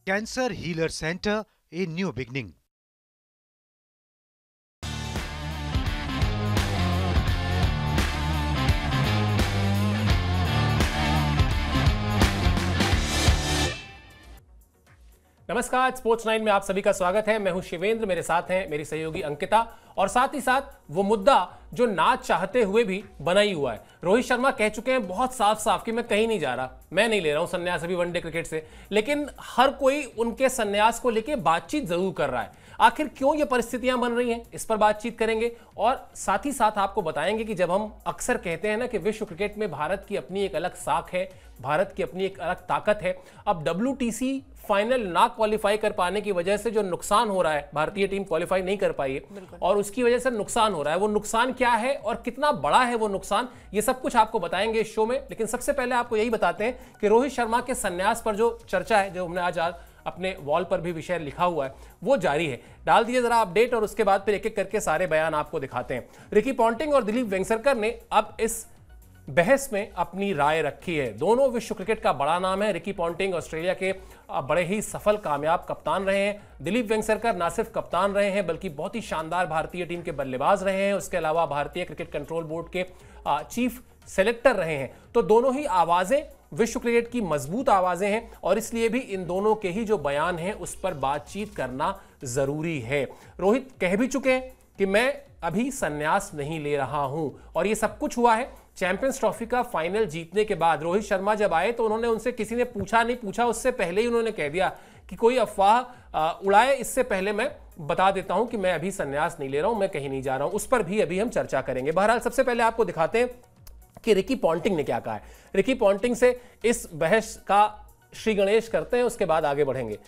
Cancer Healer Center, a new beginning. नमस्कार, sports 9 में आप सभी का स्वागत है। मैं हूं शिवेंद्र, मेरे साथ हैं मेरी सहयोगी अंकिता और साथ ही साथ वो मुद्दा जो ना चाहते हुए भी बना ही हुआ है। रोहित शर्मा कह चुके हैं बहुत साफ साफ कि मैं कहीं नहीं जा रहा, मैं नहीं ले रहा हूं संन्यास अभी वनडे क्रिकेट से, लेकिन हर कोई उनके संन्यास को लेकर बातचीत जरूर कर रहा है। आखिर क्यों ये परिस्थितियां बन रही हैं, इस पर बातचीत करेंगे और साथ ही साथ आपको बताएंगे कि जब हम अक्सर कहते हैं ना कि विश्व क्रिकेट में भारत की अपनी एक अलग साख है, भारत की अपनी एक अलग ताकत है, अब WTC फाइनल ना क्वालिफाई कर पाने की वजह से जो नुकसान हो रहा है, भारतीय टीम क्वालिफाई नहीं कर पाई है और उसकी वजह से नुकसान हो रहा है, वो नुकसान क्या है और कितना बड़ा है वो नुकसान, ये सब कुछ आपको बताएंगे इस शो में। लेकिन सबसे पहले आपको यही बताते हैं कि रोहित शर्मा के संन्यास पर जो चर्चा है, जो हमने आज अपने वॉल पर भी विषय लिखा हुआ है, वो जारी है। डाल दीजिए जरा अपडेट और उसके बाद फिर एक एक करके सारे बयान आपको दिखाते हैं। रिकी पॉन्टिंग और दिलीप वेंगसरकर ने अब इस बहस में अपनी राय रखी है। दोनों विश्व क्रिकेट का बड़ा नाम है। रिकी पॉन्टिंग ऑस्ट्रेलिया के बड़े ही सफल कामयाब कप्तान रहे हैं। दिलीप वेंगसरकर ना सिर्फ कप्तान रहे हैं बल्कि बहुत ही शानदार भारतीय टीम के बल्लेबाज रहे हैं। उसके अलावा भारतीय क्रिकेट कंट्रोल बोर्ड के चीफ सेलेक्टर रहे हैं। तो दोनों ही आवाजें विश्व क्रिकेट की मजबूत आवाजें हैं और इसलिए भी इन दोनों के ही जो बयान हैं उस पर बातचीत करना जरूरी है। रोहित कह भी चुके हैं कि मैं अभी संन्यास नहीं ले रहा हूं और ये सब कुछ हुआ है चैंपियंस ट्रॉफी का फाइनल जीतने के बाद। रोहित शर्मा जब आए तो उन्होंने उनसे किसी ने पूछा उससे पहले ही उन्होंने कह दिया कि कोई अफवाह उड़ाए इससे पहले मैं बता देता हूं कि मैं अभी संन्यास नहीं ले रहा हूं, मैं कहीं नहीं जा रहा हूं। उस पर भी अभी हम चर्चा करेंगे। बहरहाल सबसे पहले आपको दिखाते हैं कि रिकी पॉन्टिंग ने क्या कहा है। रिकी पॉन्टिंग से इस बहस का श्री गणेश करते हैं, उसके बाद आगे बढ़ेंगे।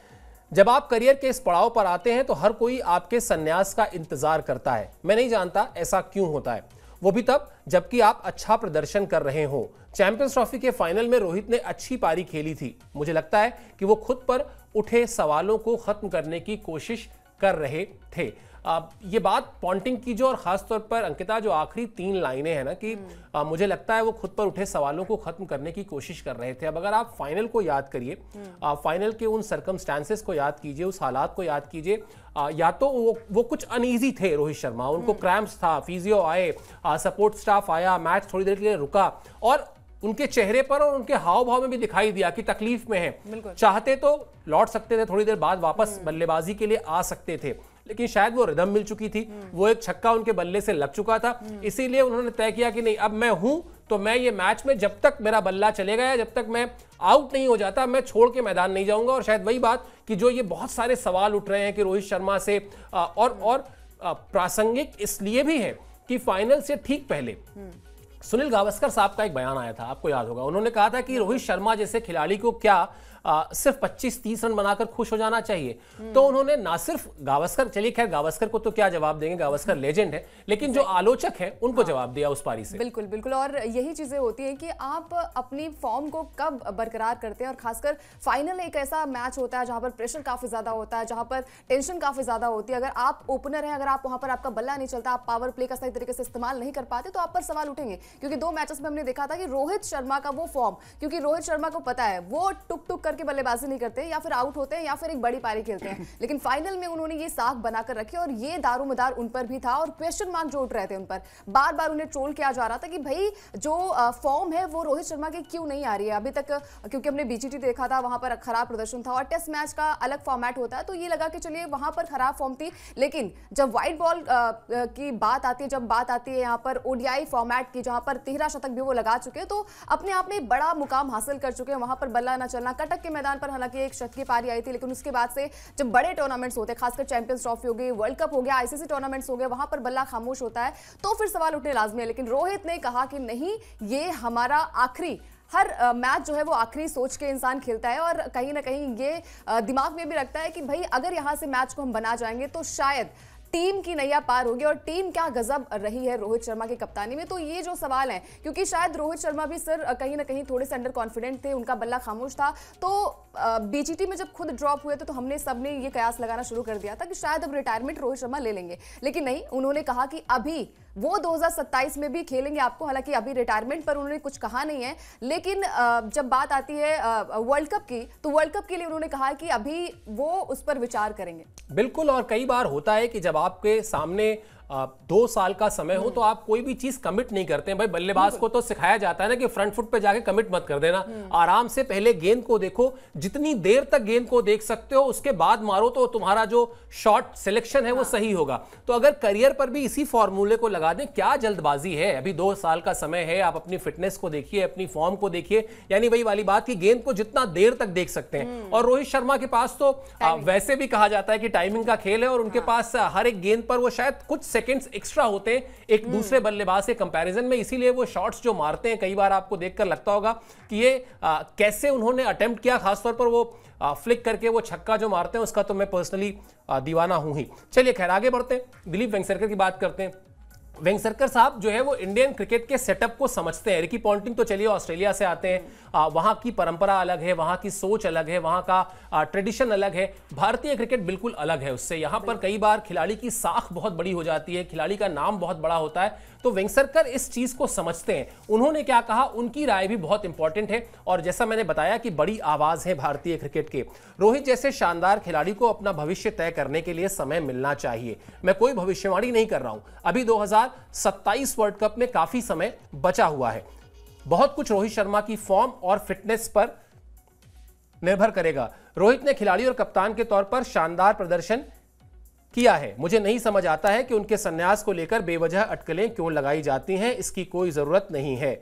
जब आप करियर के इस पड़ाव पर आते हैं तो हर कोई आपके संन्यास का इंतजार करता है। मैं नहीं जानता ऐसा क्यों होता है, वो भी तब जबकि आप अच्छा प्रदर्शन कर रहे हो। चैंपियंस ट्रॉफी के फाइनल में रोहित ने अच्छी पारी खेली थी। मुझे लगता है कि वो खुद पर उठे सवालों को खत्म करने की कोशिश कर रहे थे। ये बात पॉन्टिंग की जो, और खासतौर पर अंकिता जो आखिरी 3 लाइनें हैं ना कि मुझे लगता है वो खुद पर उठे सवालों को खत्म करने की कोशिश कर रहे थे। अब अगर आप फाइनल को याद करिए, फाइनल के उन सर्कमस्टांसेस को याद कीजिए, उस हालात को याद कीजिए, या तो वो कुछ अनईजी थे रोहित शर्मा, उनको क्रैम्प्स था, फिजियो आए, सपोर्ट स्टाफ आया, मैच थोड़ी देर के लिए रुका और उनके चेहरे पर और उनके हाव भाव में भी दिखाई दिया कि तकलीफ में है। चाहते तो लौट सकते थे, थोड़ी देर बाद वापस बल्लेबाजी के लिए आ सकते थे, लेकिन शायद वो रिदम मिल चुकी थी, वो एक छक्का उनके बल्ले से लग चुका था, इसीलिए उन्होंने तय किया कि नहीं, अब मैं हूं तो मैं ये मैच में जब तक मेरा बल्ला चलेगा या जब तक मैं आउट नहीं हो जाता मैं छोड़ के मैदान नहीं जाऊंगा। और शायद वही बात कि जो ये बहुत सारे सवाल उठ रहे हैं कि रोहित शर्मा से और प्रासंगिक इसलिए भी है कि फाइनल से ठीक पहले सुनील गावस्कर साहब का एक बयान आया था, आपको याद होगा। उन्होंने कहा था कि रोहित शर्मा जैसे खिलाड़ी को क्या सिर्फ 25-30 रन बनाकर खुश हो जाना चाहिए। तो उन्होंने ना सिर्फ गावस्कर, चलिए खैर गावस्कर को तो क्या जवाब देंगे, गावस्कर लेजेंड है, लेकिन जो आलोचक है उनको जवाब दिया उस पारी से। बिल्कुल बिल्कुल, और यही चीजें होती हैं कि आप अपनी फॉर्म को कब बरकरार करते हैं। और खासकर फाइनल एक ऐसा मैच होता है जहां पर प्रेशर काफी ज्यादा होता है, जहां पर टेंशन काफी ज्यादा होती है। अगर आप ओपनर हैं, अगर आप वहां पर आपका बल्ला नहीं चलता, आप पावर प्ले का सही तरीके से इस्तेमाल नहीं कर पाते, तो आप पर सवाल उठेंगे। क्योंकि 2 मैचेस में हमने देखा था कि रोहित शर्मा का वो फॉर्म, क्योंकि रोहित शर्मा को पता है वो टुक टुक करके बल्लेबाजी नहीं करते, या फिर आउट होते हैं या फिर एक बड़ी पारी खेलते हैं, लेकिन फाइनल में उन्होंने ये साख बनाकर रखी और ये दारोमदार उन पर भी था। और क्वेश्चन मार्क जो उठ रहे थे उन पर, बार बार उन्हें ट्रोल किया जा रहा था कि भाई जो फॉर्म है वो रोहित शर्मा की क्यों नहीं आ रही है अभी तक, क्योंकि हमने BGT देखा था, वहां पर खराब प्रदर्शन था और टेस्ट मैच का अलग फॉर्मेट होता है, तो ये लगा कि चलिए वहां पर खराब फॉर्म थी। लेकिन जब व्हाइट बॉल की बात आती है, जब बात आती है यहाँ पर ODI फॉर्मेट की, जहां पर 13 शतक भी वो लगा चुके हैं, तो अपने आप में बड़ा मुकाम हासिल कर चुके हैं। वहां पर बल्ला न चलना, कटक के मैदान पर हालांकि एक शतकीय पारी आई थी, लेकिन उसके बाद से जब बड़े टूर्नामेंट्स होते हैं, खासकर चैंपियंस ट्रॉफी हो गई, वर्ल्ड कप हो गया, ICC टूर्नामेंट्स हो गए, वहां पर बल्ला खामोश होता है, तो फिर सवाल उठने लाजमी है। लेकिन रोहित ने कहा कि नहीं, ये हमारा आखिरी, हर मैच जो है वो आखिरी सोच के इंसान खेलता है और कहीं ना कहीं ये दिमाग में भी रखता है कि भाई अगर यहां से मैच को हम बना जाएंगे तो शायद टीम की नैया पार होगी। और टीम क्या गजब रही है रोहित शर्मा की कप्तानी में, तो ये जो सवाल है, क्योंकि शायद रोहित शर्मा भी सर कहीं ना कहीं थोड़े से अंडर कॉन्फिडेंट थे, उनका बल्ला खामोश था, तो बीजीटी में जब खुद ड्रॉप हुए थे तो हमने सबने ये कयास लगाना शुरू कर दिया था कि शायद अब रिटायरमेंट रोहित शर्मा ले लेंगे, लेकिन नहीं, उन्होंने कहा कि अभी वो 2027 में भी खेलेंगे आपको। हालांकि अभी रिटायरमेंट पर उन्होंने कुछ कहा नहीं है, लेकिन जब बात आती है वर्ल्ड कप की, तो वर्ल्ड कप के लिए उन्होंने कहा कि अभी वो उस पर विचार करेंगे। बिल्कुल, और कई बार होता है कि जब आपके सामने 2 साल का समय हो तो आप कोई भी चीज कमिट नहीं करते हैं। भाई बल्लेबाज को तो सिखाया जाता है ना कि फ्रंट फुट पे जाके कमिट मत कर देना, आराम से पहले गेंद को देखो, जितनी देर तक गेंद को देख सकते हो उसके बाद मारो तो तुम्हारा जो शॉट सिलेक्शन है वो सही होगा। तो अगर करियर पर भी इसी फॉर्मूले को लगा दें, क्या जल्दबाजी है? अभी 2 साल का समय है, आप अपनी फिटनेस को देखिए, अपनी फॉर्म को देखिए, यानी वही वाली बात कि गेंद को जितना देर तक देख सकते हैं। और रोहित शर्मा के पास तो वैसे भी कहा जाता है कि टाइमिंग का खेल है, और उनके पास हर एक गेंद पर वो शायद कुछ सेकंड्स एक्स्ट्रा होते हैं एक दूसरे बल्लेबाज के कंपैरिजन में, इसीलिए वो शॉट्स जो मारते हैं कई बार आपको देखकर लगता होगा कि ये कैसे उन्होंने अटेम्प्ट किया, खासतौर पर वो फ्लिक करके वो छक्का जो मारते हैं उसका तो मैं पर्सनली दीवाना हूं ही। चलिए खैर आगे बढ़ते हैं, दिलीप वेंगसरकर की बात करते हैं। वेंगसरकर साहब जो है वो इंडियन क्रिकेट के सेटअप को समझते हैं। रिकी पॉन्टिंग तो चलिए ऑस्ट्रेलिया से आते हैं, वहां की परंपरा अलग है, वहां की सोच अलग है, वहां का ट्रेडिशन अलग है। भारतीय क्रिकेट बिल्कुल अलग है उससे। यहां पर कई बार खिलाड़ी की साख बहुत बड़ी हो जाती है, खिलाड़ी का नाम बहुत बड़ा होता है, तो वेंगसरकर इस चीज को समझते हैं। उन्होंने क्या कहा, उनकी राय भी बहुत इंपॉर्टेंट है, और जैसा मैंने बताया कि बड़ी आवाज है भारतीय क्रिकेट के। रोहित जैसे शानदार खिलाड़ी को अपना भविष्य तय करने के लिए समय मिलना चाहिए। मैं कोई भविष्यवाणी नहीं कर रहा हूं, अभी 2027 वर्ल्ड कप में काफी समय बचा हुआ है। बहुत कुछ रोहित शर्मा की फॉर्म और फिटनेस पर निर्भर करेगा। रोहित ने खिलाड़ी और कप्तान के तौर पर शानदार प्रदर्शन किया है। मुझे नहीं समझ आता है कि उनके संन्यास को लेकर बेवजह अटकलें क्यों लगाई जाती हैं, इसकी कोई जरूरत नहीं है।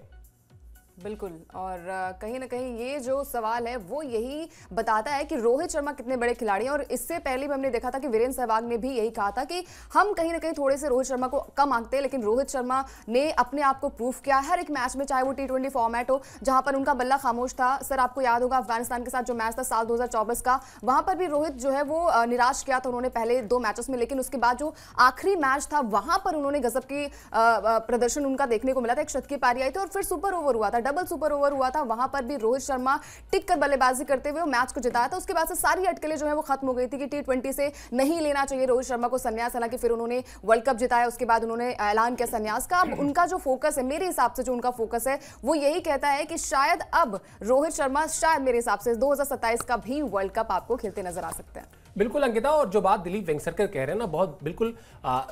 बिल्कुल, और कहीं ना कहीं ये जो सवाल है वो यही बताता है कि रोहित शर्मा कितने बड़े खिलाड़ी हैं। और इससे पहले भी हमने देखा था कि वीरेंद्र सहवाग ने भी यही कहा था कि हम कहीं ना कहीं थोड़े से रोहित शर्मा को कम आंकते हैं, लेकिन रोहित शर्मा ने अपने आप को प्रूफ किया हर एक मैच में, चाहे वो T20 फॉर्मेट हो जहां पर उनका बल्ला खामोश था। सर आपको याद होगा अफगानिस्तान के साथ जो मैच था साल 2024 का, वहां पर भी रोहित जो है वो निराश किया था उन्होंने पहले 2 मैचेस में, लेकिन उसके बाद जो आखिरी मैच था वहां पर उन्होंने गजब की प्रदर्शन उनका देखने को मिला था। एक शतक की पारी आई थी और फिर सुपर ओवर हुआ था, डबल सुपर ओवर हुआ था, वहां पर भी रोहित शर्मा टिक कर बल्लेबाजी करते हुए मैच को जिताया था। उसके बाद से सारी अटकलें जो है वो खत्म हो गई थी कि T20 से नहीं लेना चाहिए रोहित शर्मा को संन्यास। हालांकि फिर उन्होंने वर्ल्ड कप जिताया, उसके बाद उन्होंने ऐलान किया संन्यास का। अब उनका जो फोकस है, मेरे हिसाब से जो उनका फोकस है वो यही कहता है कि शायद अब रोहित शर्मा शायद मेरे हिसाब से 2027 का भी वर्ल्ड कप आपको खेलते नजर आ सकते हैं। बिल्कुल अंकिता, और जो बात दिलीप वेंगसरकर कह रहे हैं ना, बहुत बिल्कुल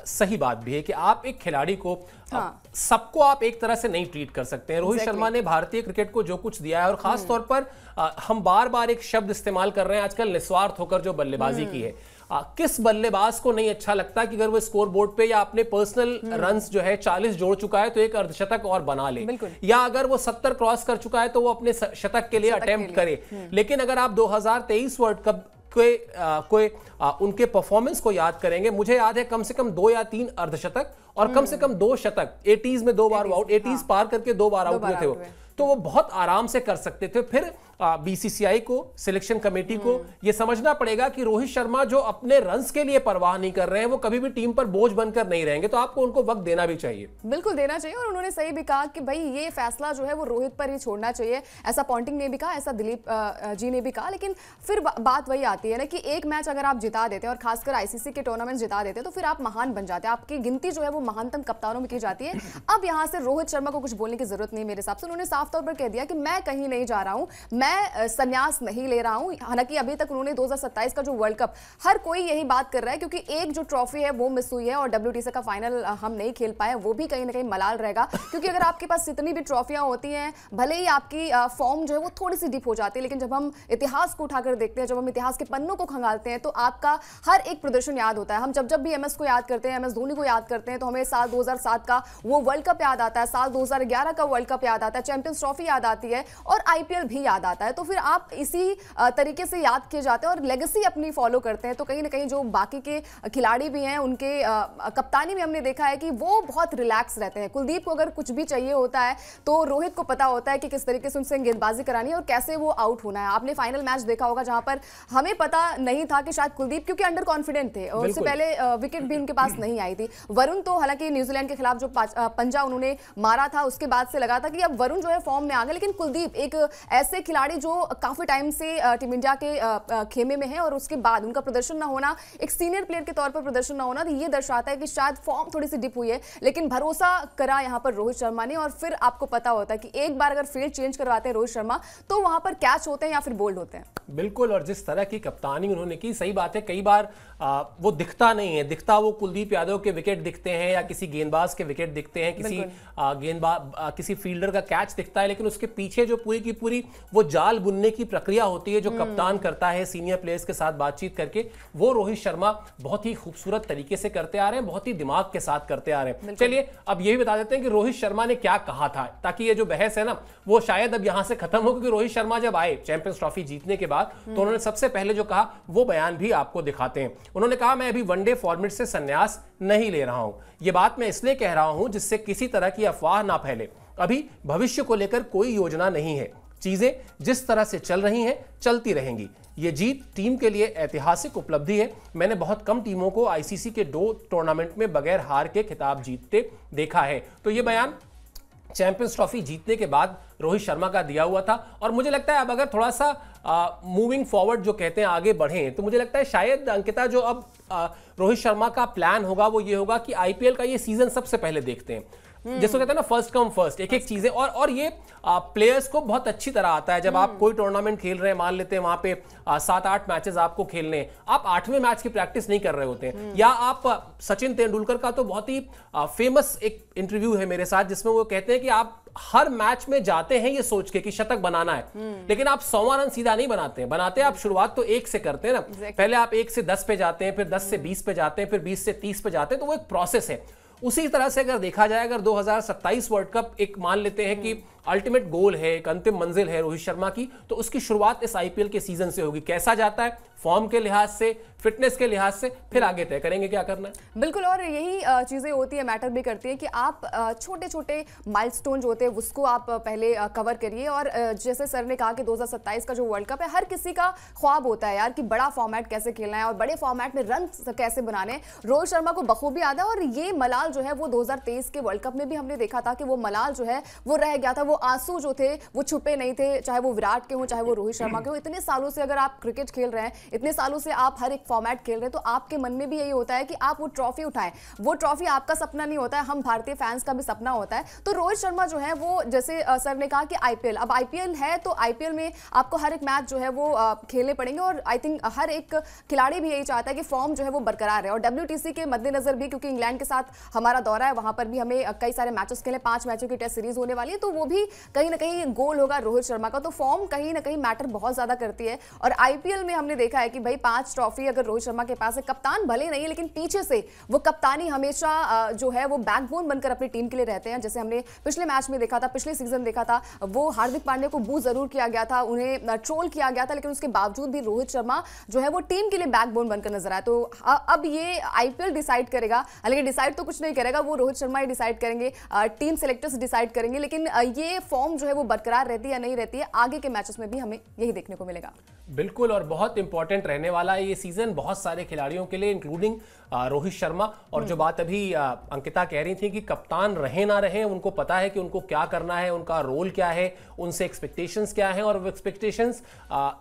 सही बात भी है कि आप एक खिलाड़ी को सबको आप एक तरह से नहीं ट्रीट कर सकते हैं। रोहित शर्मा ने भारतीय क्रिकेट को जो कुछ दिया है, और खास तौर पर हम बार बार एक शब्द इस्तेमाल कर रहे हैं आजकल, निस्वार्थ होकर जो बल्लेबाजी की है। किस बल्लेबाज को नहीं अच्छा लगता कि अगर वो स्कोर बोर्ड पे या अपने पर्सनल रन्स जो है 40 जोड़ चुका है तो एक अर्धशतक और बना ले, या अगर वो 70 क्रॉस कर चुका है तो वो अपने शतक के लिए अटेम्प्ट करे। लेकिन अगर आप 2023 वर्ल्ड कप कोई उनके परफॉर्मेंस को याद करेंगे, मुझे याद है कम से कम 2 या 3 अर्धशतक और कम से कम 2 शतक, 80s में 2 बार आउट, 80s पार करके 2 बार आउट हुए थे वो, तो वो बहुत आराम से कर सकते थे। फिर बीसीसीआई को, सिलेक्शन कमेटी को ये समझना पड़ेगा कि रोहित शर्मा जो अपने रन्स के लिए परवाह नहीं कर रहे हैं, वो कभी भी टीम पर बोझ बनकर नहीं रहेंगे, तो आपको उनको वक्त देना भी चाहिए। बिल्कुल देना चाहिए, और उन्होंने सही भी कहा कि भाई ये फैसला जो है वो रोहित पर ही छोड़ना चाहिए। ऐसा पॉन्टिंग ने भी कहा, ऐसा दिलीप जी ने भी कहा। लेकिन फिर बात वही आती है ना कि एक मैच अगर आप जिता देते हैं और खासकर आईसीसी के टूर्नामेंट जिता देते हैं तो फिर आप महान बन जाते हैं, आपकी गिनती जो है वो महानतम कप्तानों में की जाती है। अब यहाँ से रोहित शर्मा को कुछ बोलने की जरूरत नहीं मेरे हिसाब से। उन्होंने साफ तौर पर कह दिया कि मैं कहीं नहीं जा रहा हूं, मैं संन्यास नहीं ले रहा हूं। हालांकि अभी तक उन्होंने 2027 का जो वर्ल्ड कप, हर कोई यही बात कर रहा है क्योंकि एक जो ट्रॉफी है वो मिस हुई है और WTC का फाइनल हम नहीं खेल पाए, वो भी कहीं ना कहीं मलाल रहेगा। क्योंकि अगर आपके पास जितनी भी ट्रॉफियां होती हैं, भले ही आपकी फॉर्म जो है वो थोड़ी सी डिप हो जाती है, लेकिन जब हम इतिहास को उठाकर देखते हैं, जब हम इतिहास के पन्नों को खंगालते हैं, तो आपका हर एक प्रदर्शन याद होता है। हम जब भी MS को याद करते हैं, MS धोनी को याद करते हैं, तो हमें साल 2007 का वो वर्ल्ड कप याद आता है, साल 2011 का वर्ल्ड कप याद आता है, चैंपियंस ट्रॉफी याद आती है और IPL भी याद आता है। तो फिर आप इसी तरीके से याद किए जाते हैं और लेगेसी अपनी फॉलो करते हैं। तो कहीं ना कहीं जो बाकी के खिलाड़ी भी हैं, उनके कप्तानी में हमने देखा है कि वो बहुत रिलैक्स रहते हैं। कुलदीप को अगर कुछ भी चाहिए होता है तो रोहित को पता होता है कि किस तरीके से उनसे गेंदबाजी करानी है और कैसे वो आउट होना है। आपने फाइनल मैच देखा होगा जहां पर हमें पता नहीं था कि शायद कुलदीप, क्योंकि अंडर कॉन्फिडेंट थे और उससे पहले विकेट भी उनके पास नहीं आई थी। वरुण तो हालांकि न्यूजीलैंड के खिलाफ जो पंजा उन्होंने मारा था, उसके बाद से लगा था कि अब वरुण जो है फॉर्म में आ गए, लेकिन कुलदीप एक ऐसे खिलाड़ी जो काफी टाइम से टीम इंडिया के खेमे में है और उसके बाद उनका प्रदर्शन ना होना, एक सीनियर प्लेयर के तौर पर प्रदर्शन ना होना, तो ये दर्शाता है कि शायद फॉर्म थोड़ी सी डिप हुई है। लेकिन भरोसा करा यहाँ पर रोहित शर्मा ने, और फिर आपको पता होता है कि एक बार अगर फील्ड चेंज करवाते हैं रोहित शर्मा तो वहां पर कैच होते हैं या फिर बोल्ड होते हैं। बिल्कुल, और जिस तरह की कप्तानी उन्होंने की, सही बात है, कई बार वो दिखता नहीं है, दिखता वो कुलदीप यादव के विकेट दिखते हैं या किसी गेंदबाज के विकेट दिखते हैं, किसी फील्डर का कैच दिखता है, लेकिन उसके पीछे जो पूरी की पूरी वो जाल बुनने की प्रक्रिया होती है जो कप्तान करता है सीनियर प्लेयर्स के साथ बातचीत करके, वो रोहित शर्मा बहुत ही खूबसूरत तरीके से करते आ रहे हैं, बहुत ही दिमाग के साथ करते आ रहे हैं। चलिए अब ये भी बता देते हैं कि रोहित शर्मा ने क्या कहा था, ताकि ये जो बहस है ना वो शायद अब यहां से खत्म हो, क्योंकि रोहित शर्मा जब आए चैंपियंस ट्रॉफी जीतने के बाद तो उन्होंने सबसे पहले जो कहा वो बयान भी आपको दिखाते हैं। उन्होंने कहा, मैं अभी वनडे फॉर्मेट से संन्यास नहीं ले रहा हूं, ये बात मैं इसलिए कह रहा हूं जिससे किसी तरह की अफवाह ना फैले, अभी भविष्य को लेकर कोई योजना नहीं है, चीजें जिस तरह से चल रही हैं चलती रहेंगी, ये जीत टीम के लिए ऐतिहासिक उपलब्धि है, मैंने बहुत कम टीमों को आईसीसी के 2 टूर्नामेंट में बगैर हार के खिताब जीतते देखा है। तो ये बयान चैंपियंस ट्रॉफी जीतने के बाद रोहित शर्मा का दिया हुआ था, और मुझे लगता है अब अगर थोड़ा सा मूविंग फॉरवर्ड जो कहते हैं आगे बढ़ें, तो मुझे लगता है शायद अंकिता जो अब रोहित शर्मा का प्लान होगा वो ये होगा कि आईपीएल का ये सीजन सबसे पहले देखते हैं, जैसे कहते हैं ना फर्स्ट कम फर्स्ट, एक एक चीजें, और ये प्लेयर्स को बहुत अच्छी तरह आता है। जब आप कोई टूर्नामेंट खेल रहे हैं, मान लेते हैं वहां पे 7-8 मैचेस आपको खेलने हैं, आप 8वें मैच की प्रैक्टिस नहीं कर रहे होते हैं। या आप सचिन तेंदुलकर का तो बहुत ही फेमस एक इंटरव्यू है मेरे साथ जिसमें वो कहते हैं कि आप हर मैच में जाते हैं ये सोच के कि शतक बनाना है, लेकिन आप 100वां रन सीधा नहीं बनाते आप शुरुआत तो 1 से करते हैं ना, पहले आप 1 से 10 पे जाते हैं, फिर 10 से 20 पे जाते हैं, फिर 20 से 30 पे जाते हैं, तो वो एक प्रोसेस है। उसी तरह से अगर देखा जाए, अगर 2027 वर्ल्ड कप एक मान लेते हैं कि अल्टीमेट गोल है, एक अंतिम मंजिल है रोहित शर्मा की, तो उसकी शुरुआत इस आईपीएल के सीजन से होगी। कैसा जाता है फॉर्म के लिहाज से, फिटनेस के लिहाज से, फिर आगे तय करेंगे क्या करना है। बिल्कुल, और यही चीजें होती है, मैटर भी करती है कि आप छोटे छोटे माइलस्टोन जो होते हैं उसको आप पहले कवर करिए। और जैसे सर ने कहा कि 2027 का जो वर्ल्ड कप है, हर किसी का ख्वाब होता है यार कि बड़ा फॉर्मेट कैसे खेलना है और बड़े फॉर्मेट में रन कैसे बनाने हैं। रोहित शर्मा को बखूबी याद है, और ये मलाल जो है वो 2023 के वर्ल्ड कप में भी हमने देखा था कि वो मलाल जो है वो रह गया था, वो आंसू जो थे वो छुपे नहीं थे, चाहे वो विराट के हो चाहे वो रोहित शर्मा के हो। इतने सालों से अगर आप क्रिकेट खेल रहे हैं, इतने सालों से आप हर एक फॉर्मेट खेल रहे हैं, तो आपके मन में भी यही होता है कि आप वो ट्रॉफी उठाएं। वो ट्रॉफी आपका सपना नहीं होता है, हम भारतीय फैंस का भी सपना होता है। तो रोहित शर्मा जो है वो, जैसे सर ने कहा कि आईपीएल, अब आईपीएल है तो आईपीएल में आपको हर एक मैच जो है वो खेलने पड़ेंगे, और आई थिंक हर एक खिलाड़ी भी यही चाहता है कि फॉर्म जो है वो बरकरार है। और डब्ल्यूटीसी के मद्देनजर भी, क्योंकि इंग्लैंड के साथ हमारा दौरा है, वहां पर भी हमें कई सारे मैचेस खेलने, 5 मैचों की टेस्ट सीरीज होने वाली है, तो वो भी कहीं ना कहीं गोल होगा रोहित शर्मा का। तो फॉर्म कहीं ना कहीं मैटर बहुत ज्यादा करती है, और आईपीएल में हमने देखा है कि भाई 5 ट्रॉफी अगर रोहित शर्मा के पास है, कप्तान भले नहीं लेकिन पीछे से वो कप्तानी हमेशा जो है वो बैकबोन बनकर अपनी टीम के लिए रहते हैं। जैसे हमने पिछले मैच में देखा था, पिछले सीजन देखा था, वो हार्दिक पांड्या को बू जरूर किया गया था, उन्हें ट्रोल किया गया था, लेकिन उसके बावजूद भी रोहित शर्मा जो है वो टीम के लिए बैकबोन बनकर नजर आया। तो अब ये आईपीएल डिसाइड करेगा, लेकिन डिसाइड तो कुछ नहीं करेगा, वो रोहित शर्मा ही डिसाइड करेंगे, टीम सेलेक्टर्स डिसाइड करेंगे। लेकिन ये फॉर्म जो है वो बरकरार रहती है या नहीं रहती है, आगे के मैचेस में भी हमें यही देखने को मिलेगा। बिल्कुल, और बहुत इंपॉर्टेंट रहने वाला है ये सीजन बहुत सारे खिलाड़ियों के लिए, इंक्लूडिंग रोहित शर्मा। और जो बात अभी अंकिता कह रही थी कि कप्तान रहे ना रहे, उनको पता है कि उनको क्या करना है, उनका रोल क्या है, उनसे एक्सपेक्टेशंस क्या है, और वो एक्सपेक्टेशंस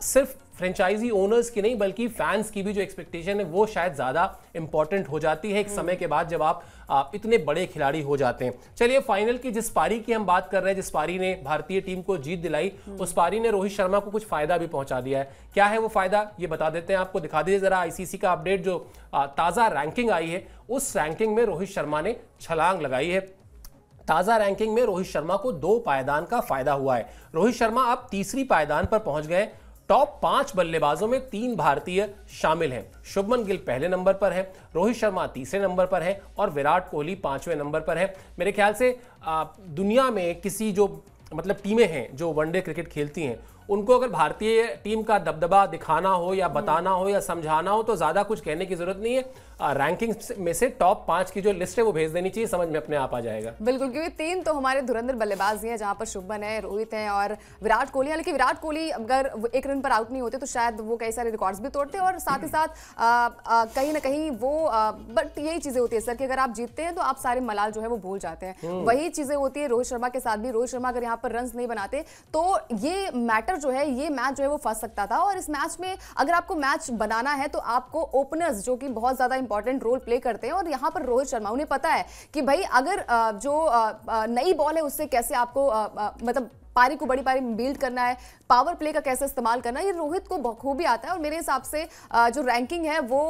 सिर्फ फ्रेंचाइजी ओनर्स की नहीं बल्कि फैंस की भी जो एक्सपेक्टेशन है वो शायद ज़्यादा इंपॉर्टेंट हो जाती है एक समय के बाद, जब आप इतने बड़े खिलाड़ी हो जाते हैं। चलिए, फाइनल की जिस पारी की हम बात कर रहे हैं, जिस पारी ने भारतीय टीम को जीत दिलाई, उस पारी ने रोहित शर्मा को कुछ फायदा भी पहुंचा दिया है। क्या है वो फायदा, ये बता देते हैं आपको, दिखा दीजिए जरा आईसीसी का अपडेट, जो ताज़ा रैंकिंग आई है, उस रैंकिंग में रोहित शर्मा ने छलांग लगाई है। ताज़ा रैंकिंग में रोहित शर्मा को 2 पायदान का फायदा हुआ है। रोहित शर्मा अब तीसरी पायदान पर पहुंच गए। टॉप 5 बल्लेबाजों में 3 भारतीय शामिल हैं। शुभमन गिल पहले नंबर पर है, रोहित शर्मा तीसरे नंबर पर है, और विराट कोहली 5वें नंबर पर है। मेरे ख्याल से दुनिया में किसी जो मतलब टीमें हैं जो वनडे क्रिकेट खेलती हैं, उनको अगर भारतीय टीम का दबदबा दिखाना हो या बताना हो या समझाना हो तो ज्यादा कुछ कहने की जरूरत नहीं है। रैंकिंग में से टॉप 5 की जो लिस्ट है वो भेज देनी चाहिए, समझ में अपने आप आ जाएगा। बिल्कुल, क्योंकि 3 तो हमारे धुरंधर बल्लेबाज ही हैं, जहां पर शुभमन है, रोहित है और विराट कोहली। हालांकि विराट कोहली अगर 1 रन पर आउट नहीं होते तो शायद वो कई सारे रिकॉर्ड्स भी तोड़ते और साथ ही साथ कहीं ना कहीं वो बट यही चीजें होती है सर कि अगर आप जीतते हैं तो आप सारे मलाल जो है वो भूल जाते हैं। वही चीजें होती है रोहित शर्मा के साथ भी। रोहित शर्मा अगर यहाँ पर रन नहीं बनाते तो ये मैटर जो है, ये मैच जो है वो फंस सकता था। और इस मैच में अगर आपको मैच बनाना है तो आपको ओपनर्स जो कि बहुत ज्यादा इंपॉर्टेंट रोल प्ले करते हैं, और यहाँ पर रोहित शर्मा, उन्हें पता है कि भाई अगर जो नई बॉल है उससे कैसे आपको मतलब पारी को, बड़ी पारी में बिल्ड करना है, पावर प्ले का कैसे इस्तेमाल करना है, ये रोहित को बखूबी आता है। और मेरे हिसाब से जो रैंकिंग है वो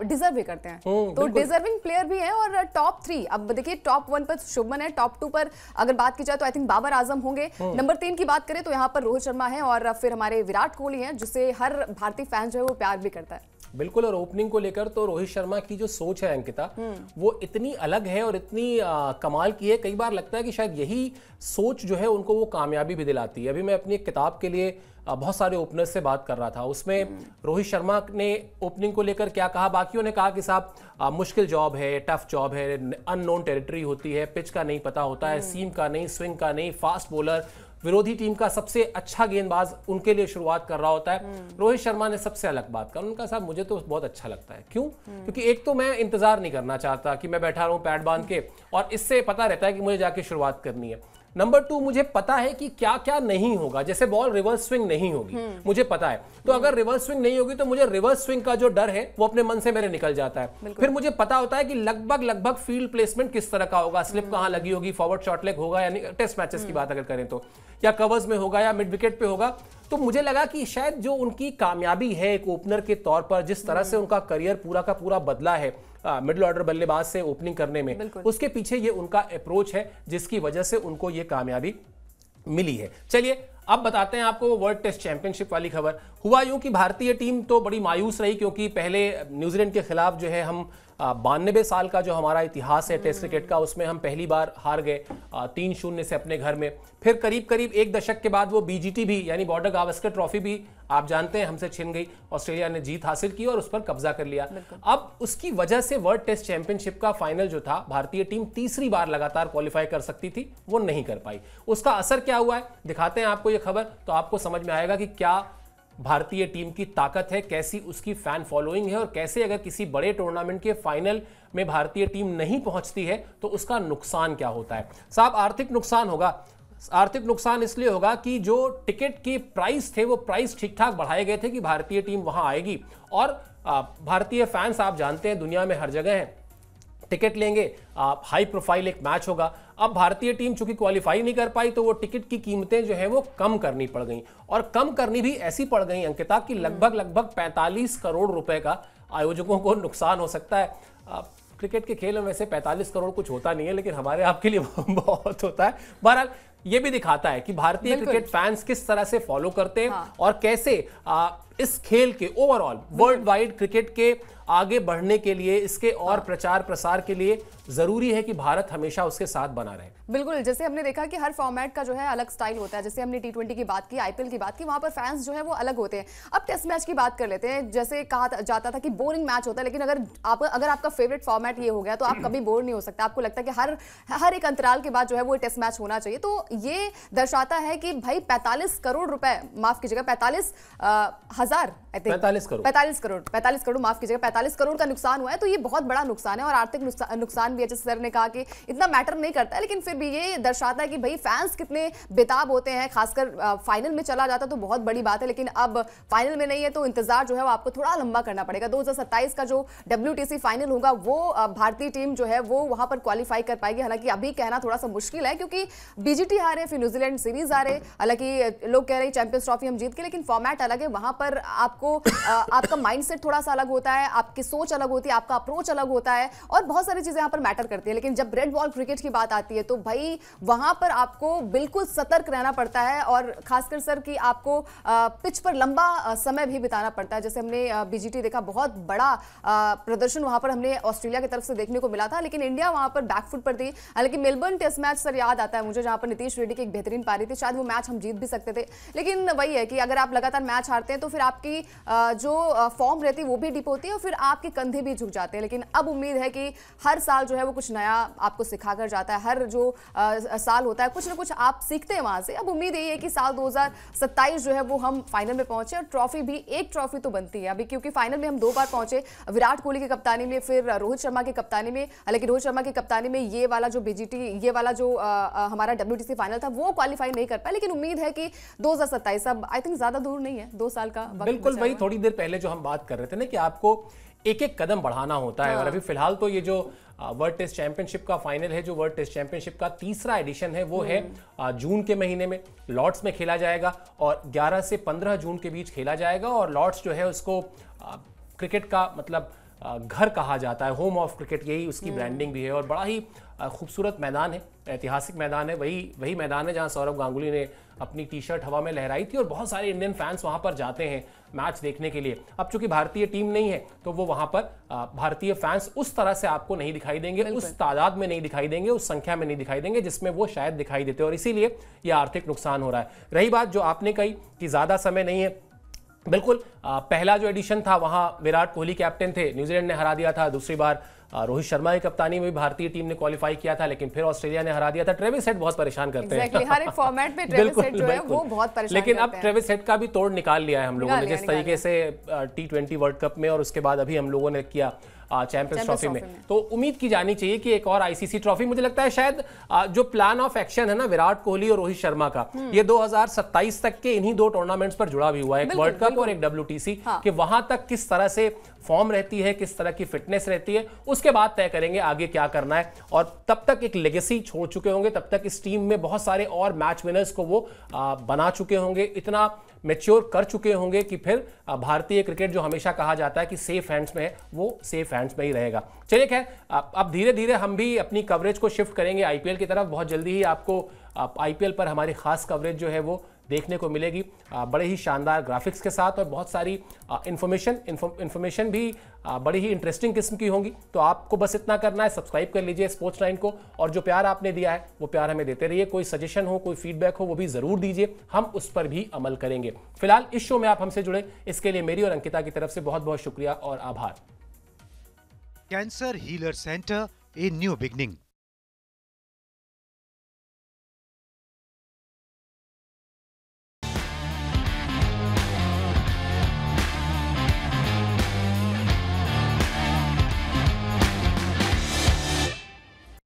डिजर्व भी करते हैं, तो डिजर्विंग प्लेयर भी है। और टॉप 3, अब देखिए टॉप 1 पर शुभमन है, टॉप 2 पर अगर बात की जाए तो आई थिंक बाबर आजम होंगे। नंबर 3 की बात करें तो यहाँ पर रोहित शर्मा है, और फिर हमारे विराट कोहली हैं जिसे हर भारतीय फैन जो है वो प्यार भी करता है। बिल्कुल, और ओपनिंग को लेकर तो रोहित शर्मा की जो सोच है अंकिता, वो इतनी अलग है और इतनी कमाल की है। कई बार लगता है कि शायद यही सोच जो है उनको वो कामयाबी भी दिलाती है। अभी मैं अपनी एक किताब के लिए बहुत सारे ओपनर्स से बात कर रहा था, उसमें रोहित शर्मा ने ओपनिंग को लेकर क्या कहा, बाकियों ने कहा कि साहब मुश्किल जॉब है, टफ जॉब है, अननोन टेरिटरी होती है, पिच का नहीं पता होता है, सीम का नहीं, स्विंग का नहीं, फास्ट बॉलर, विरोधी टीम का सबसे अच्छा गेंदबाज उनके लिए शुरुआत कर रहा होता है। रोहित शर्मा ने सबसे अलग बात कहा, उनका साहब मुझे तो बहुत अच्छा लगता है। क्यों? क्योंकि एक तो मैं इंतजार नहीं करना चाहता कि मैं बैठा रहूं पैड बांध के, और इससे पता रहता है कि मुझे जाके शुरुआत करनी है। नंबर 2, मुझे पता है कि क्या क्या नहीं होगा। जैसे बॉल रिवर्स स्विंग नहीं होगी, मुझे पता है, तो अगर रिवर्स स्विंग नहीं होगी तो मुझे रिवर्स स्विंग का जो डर है वो अपने मन से मेरे निकल जाता है। फिर मुझे पता होता है कि लगभग फील्ड प्लेसमेंट किस तरह का होगा, स्लिप कहां लगी होगी, फॉरवर्ड शॉर्ट लेग होगा, यानी टेस्ट मैचेस की बात अगर करें तो, या कवर्स में होगा या मिड विकेट पे होगा। तो मुझे लगा कि शायद जो उनकी कामयाबी है एक ओपनर के तौर पर, जिस तरह से उनका करियर पूरा का पूरा बदला है मिडिल ऑर्डर बल्लेबाज से ओपनिंग करने में, उसके पीछे ये उनका अप्रोच है जिसकी वजह से उनको ये कामयाबी मिली है। चलिए अब बताते हैं आपको वर्ल्ड टेस्ट चैंपियनशिप वाली खबर। हुआ यूं कि भारतीय टीम तो बड़ी मायूस रही, क्योंकि पहले न्यूजीलैंड के खिलाफ जो है हम 92 साल का जो हमारा इतिहास है टेस्ट क्रिकेट का, उसमें हम पहली बार हार गए 3-0 से अपने घर में। फिर करीब 1 दशक के बाद वो बीजीटी भी, यानी बॉर्डर गावस्कर ट्रॉफी भी आप जानते हैं हमसे छिन गई। ऑस्ट्रेलिया ने जीत हासिल की और उस पर कब्जा कर लिया। अब उसकी वजह से वर्ल्ड टेस्ट चैंपियनशिप का फाइनल जो था, भारतीय टीम तीसरी बार लगातार क्वालिफाई कर सकती थी, वो नहीं कर पाई। उसका असर क्या हुआ है दिखाते हैं आपको ये खबर, तो आपको समझ में आएगा कि क्या भारतीय टीम की ताकत है, कैसी उसकी फैन फॉलोइंग है, और कैसे अगर किसी बड़े टूर्नामेंट के फाइनल में भारतीय टीम नहीं पहुंचती है तो उसका नुकसान क्या होता है। साहब आर्थिक नुकसान होगा। आर्थिक नुकसान इसलिए होगा कि जो टिकट के प्राइस थे वो प्राइस ठीक ठाक बढ़ाए गए थे कि भारतीय टीम वहां आएगी, और भारतीय फैंस आप जानते हैं दुनिया में हर जगह हैं, टिकट लेंगे, हाई प्रोफाइल एक मैच होगा। अब भारतीय टीम चूंकि क्वालिफाई नहीं कर पाई तो वो टिकट की कीमतें जो है वो कम करनी पड़ गई, और कम करनी भी ऐसी पड़ गई अंकिता कि लगभग 45 करोड़ रुपए का आयोजकों को नुकसान हो सकता है। क्रिकेट के खेल में वैसे 45 करोड़ कुछ होता नहीं है, लेकिन हमारे आपके लिए बहुत होता है। बहरहाल ये भी दिखाता है कि भारतीय क्रिकेट फैंस किस तरह से फॉलो करते हैं, और कैसे इस खेल के ओवरऑल वर्ल्ड वाइड क्रिकेट के आगे बढ़ने के लिए, इसके और प्रचार प्रसार के लिए जरूरी है कि भारत हमेशा उसके साथ बना रहे। बिल्कुल, जैसे हमने देखा कि हर फॉर्मेट का जो है अलग स्टाइल होता है। जैसे हमने T20 की बात की, IPL की बात की, वहां पर फैंस जो है वो अलग होते हैं। अब टेस्ट मैच की बात कर लेते हैं। जैसे कहा जाता था कि बोरिंग मैच होता है, लेकिन अगर आपका फेवरेट फॉर्मेट ये हो गया तो आप कभी बोर नहीं हो सकते। आपको लगता है कि हर एक अंतराल के बाद जो है वो टेस्ट मैच होना चाहिए। तो ये दर्शाता है कि भाई 45 करोड़ रुपए, माफ कीजिएगा 45 करोड़ माफ कीजिएगा, 45 करोड़ का नुकसान हुआ है। तो ये बहुत बड़ा नुकसान है, और आर्थिक नुकसान भी है। जैसे सर ने कहा कि इतना मैटर नहीं करता है, लेकिन फिर भी ये दर्शाता है कि भाई फैंस कितने बेताब होते हैं। खासकर फाइनल में चला जाता तो बहुत बड़ी बात है, लेकिन अब फाइनल में नहीं है तो इंतजार जो है वो आपको थोड़ा लंबा करना पड़ेगा। 2027 का जो WTC फाइनल होगा वो भारतीय टीम जो है वो वहां पर क्वालिफाई कर पाएगी। हालांकि अभी कहना थोड़ा सा मुश्किल है, क्योंकि BGT हारे, फिर न्यूजीलैंड सीरीज हारे। हालांकि लोग कह रहे हैं चैंपियंस ट्रॉफी हम जीत के, लेकिन फॉर्मेट अलग है, वहां पर पर आपको आपका माइंडसेट थोड़ा सा अलग होता है, आपकी सोच अलग होती है, आपका अप्रोच अलग होता है और बहुत सारी चीजें यहाँ पर मैटर करती है। लेकिन जब रेड बॉल क्रिकेट की बात आती है तो भाई वहां पर आपको बिल्कुल सतर्क रहना पड़ता है और खासकर सर कि आपको पिच पर लंबा समय भी बिताना पड़ता है। जैसे हमने बीजीटी देखा, बहुत बड़ा प्रदर्शन वहां पर हमने ऑस्ट्रेलिया की तरफ से देखने को मिला था, लेकिन इंडिया वहां पर बैकफुट पर थी। हालांकि मेलबर्न टेस्ट मैच सर याद आता है मुझे, जहां पर नीतीश रेड्डी की एक बेहतरीन पारी थी, शायद वो मैच हम जीत भी सकते थे। लेकिन वही है कि अगर आप लगातार मैच हारते हैं तो फिर आपकी जो फॉर्म रहती है वो भी डिप होती है और फिर आपके कंधे भी झुक जाते हैं। लेकिन अब उम्मीद है कि हर साल जो है वो कुछ नया आपको सिखा कर जाता है, हर जो साल होता है कुछ ना कुछ आप सीखते हैं वहां से। अब उम्मीद यही है कि साल 2027 जो है वो हम फाइनल में पहुंचे और ट्रॉफी भी, एक ट्रॉफी तो बनती है अभी, क्योंकि फाइनल में हम 2 बार पहुंचे, विराट कोहली की कप्तानी में, फिर रोहित शर्मा की कप्तानी में। हालांकि रोहित शर्मा की कप्तानी में ये वाला जो बीजीटी, ये वाला जो हमारा WTC फाइनल था वो क्वालिफाई नहीं कर पाया, लेकिन उम्मीद है कि 2027 अब आई थिंक ज्यादा दूर नहीं है, 2 साल का वक्त बिल्कुल। बचा वही हुआ है। थोड़ी देर पहले जो हम बात कर रहे थे ना कि आपको एक एक कदम बढ़ाना होता है और अभी फिलहाल तो ये जो वर्ल्ड टेस्ट चैंपियनशिप का फाइनल है, जो वर्ल्ड टेस्ट चैंपियनशिप का तीसरा एडिशन है, वो है जून के महीने में लॉर्ड्स में खेला जाएगा और 11 से 15 जून के बीच खेला जाएगा। और लॉर्ड्स जो है उसको क्रिकेट का मतलब घर कहा जाता है, होम ऑफ क्रिकेट, यही उसकी ब्रांडिंग भी है और बड़ा ही खूबसूरत मैदान है, ऐतिहासिक मैदान है। वही मैदान है जहां सौरव गांगुली ने अपनी टी-शर्ट हवा में लहराई थी और बहुत सारे इंडियन फैंस वहां पर जाते हैं मैच देखने के लिए। अब चूंकि भारतीय टीम नहीं है तो वो वहां पर भारतीय फैंस उस तरह से आपको नहीं दिखाई देंगे, उस तादाद में नहीं दिखाई देंगे, उस संख्या में नहीं दिखाई देंगे जिसमें वो शायद दिखाई देते, और इसीलिए यह आर्थिक नुकसान हो रहा है। रही बात जो आपने कही कि ज्यादा समय नहीं है, बिल्कुल पहला जो एडिशन था वहां विराट कोहली कैप्टन थे, न्यूजीलैंड ने हरा दिया था। दूसरी बार रोहित शर्मा की कप्तानी में भी भारतीय टीम ने क्वालिफाई किया था, लेकिन फिर ऑस्ट्रेलिया ने हरा दिया था। ट्रेविस हेड बहुत परेशान करते हैं हर एक फॉर्मेट में ट्रेविस हेड जो है वो बहुत परेशान लेकिन करते अब हैं। ट्रेविस हेड का भी तोड़ निकाल लिया है हम लोगों ने, जिस तरीके से T20 वर्ल्ड कप में और उसके बाद अभी हम लोगों ने किया चैंपियंस ट्रॉफी में। तो उम्मीद की जानी चाहिए कि एक और आईसीसी ट्रॉफी, मुझे लगता है शायद जो प्लान ऑफ एक्शन है ना विराट कोहली और रोहित शर्मा का, ये 2027 तक के इन्हीं 2 टूर्नामेंट्स पर जुड़ा भी हुआ है, एक वर्ल्ड कप और एक WTC, कि वहां तक किस तरह से फॉर्म रहती है, किस तरह की फिटनेस रहती है, उसके बाद तय करेंगे आगे क्या करना है। और तब तक एक लेगेसी छोड़ चुके होंगे, तब तक इस टीम में बहुत सारे और मैच विनर्स को वो बना चुके होंगे, इतना मैच्योर कर चुके होंगे कि फिर भारतीय क्रिकेट जो हमेशा कहा जाता है कि सेफ हैंड्स में है, वो सेफ हैंड्स में ही रहेगा। चलिए खैर, अब धीरे धीरे हम भी अपनी कवरेज को शिफ्ट करेंगे आईपीएल की तरफ। बहुत जल्दी ही आपको आईपीएल पर हमारी खास कवरेज जो है वो देखने को मिलेगी, बड़े ही शानदार ग्राफिक्स के साथ और बहुत सारी इंफॉर्मेशन भी बड़ी ही इंटरेस्टिंग किस्म की होंगी। तो आपको बस इतना करना है, सब्सक्राइब कर लीजिए स्पोर्ट्स 9 को, और जो प्यार आपने दिया है वो प्यार हमें देते रहिए। कोई सजेशन हो, कोई फीडबैक हो, वो भी जरूर दीजिए, हम उस पर भी अमल करेंगे। फिलहाल इस शो में आप हमसे जुड़े, इसके लिए मेरी और अंकिता की तरफ से बहुत बहुत शुक्रिया और आभार। Cancer Healer Center, a new beginning.